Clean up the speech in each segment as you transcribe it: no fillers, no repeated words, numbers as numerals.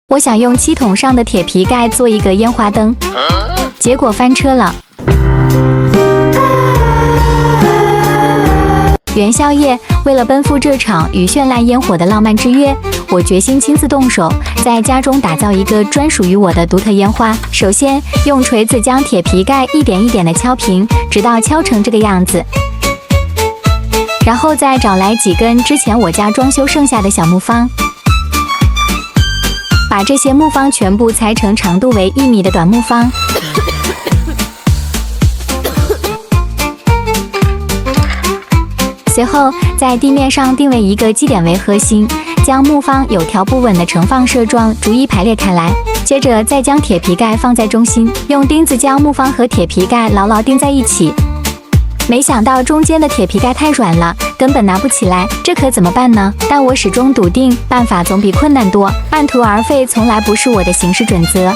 我想用漆桶上的铁皮盖做一个烟花灯，结果翻车了。元宵夜，为了奔赴这场与绚烂烟火的浪漫之约，我决心亲自动手，在家中打造一个专属于我的独特烟花。首先，用锤子将铁皮盖一点一点的敲平，直到敲成这个样子。然后再找来几根之前我家装修剩下的小木方，把这些木方全部裁成长度为1米的短木方。随后，在地面上定位一个基点为核心，将木方有条不紊的呈放射状逐一排列开来。接着再将铁皮盖放在中心，用钉子将木方和铁皮盖牢牢钉在一起。没想到中间的铁皮盖太软了，根本拿不起来，这可怎么办呢？但我始终笃定，办法总比困难多，半途而废从来不是我的行事准则。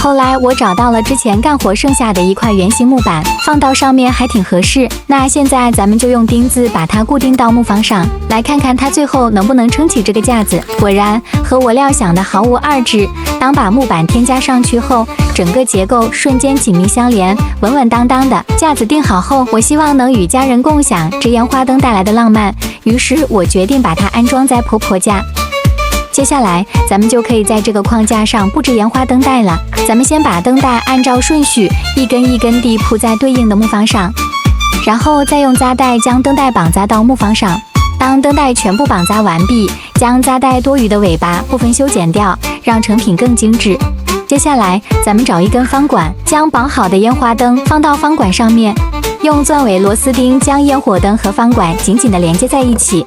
后来我找到了之前干活剩下的一块圆形木板，放到上面还挺合适。那现在咱们就用钉子把它固定到木方上，来看看它最后能不能撑起这个架子。果然和我料想的毫无二致。当把木板添加上去后，整个结构瞬间紧密相连，稳稳当当的。架子定好后，我希望能与家人共享这烟花灯带来的浪漫，于是我决定把它安装在婆婆家。接下来，咱们就可以在这个框架上布置烟花灯带了。咱们先把灯带按照顺序一根一根地铺在对应的木方上，然后再用扎带将灯带绑扎到木方上。当灯带全部绑扎完毕，将扎带多余的尾巴部分修剪掉，让成品更精致。接下来，咱们找一根方管，将绑好的烟花灯放到方管上面，用钻尾螺丝钉将烟火灯和方管紧紧地连接在一起。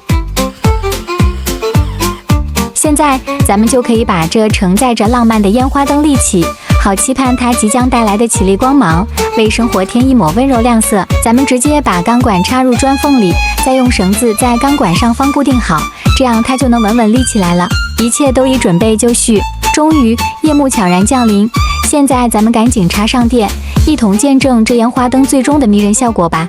现在咱们就可以把这承载着浪漫的烟花灯立起，好期盼它即将带来的绮丽光芒，为生活添一抹温柔亮色。咱们直接把钢管插入砖缝里，再用绳子在钢管上方固定好，这样它就能稳稳立起来了。一切都已准备就绪，终于夜幕悄然降临。现在咱们赶紧插上电，一同见证这烟花灯最终的迷人效果吧。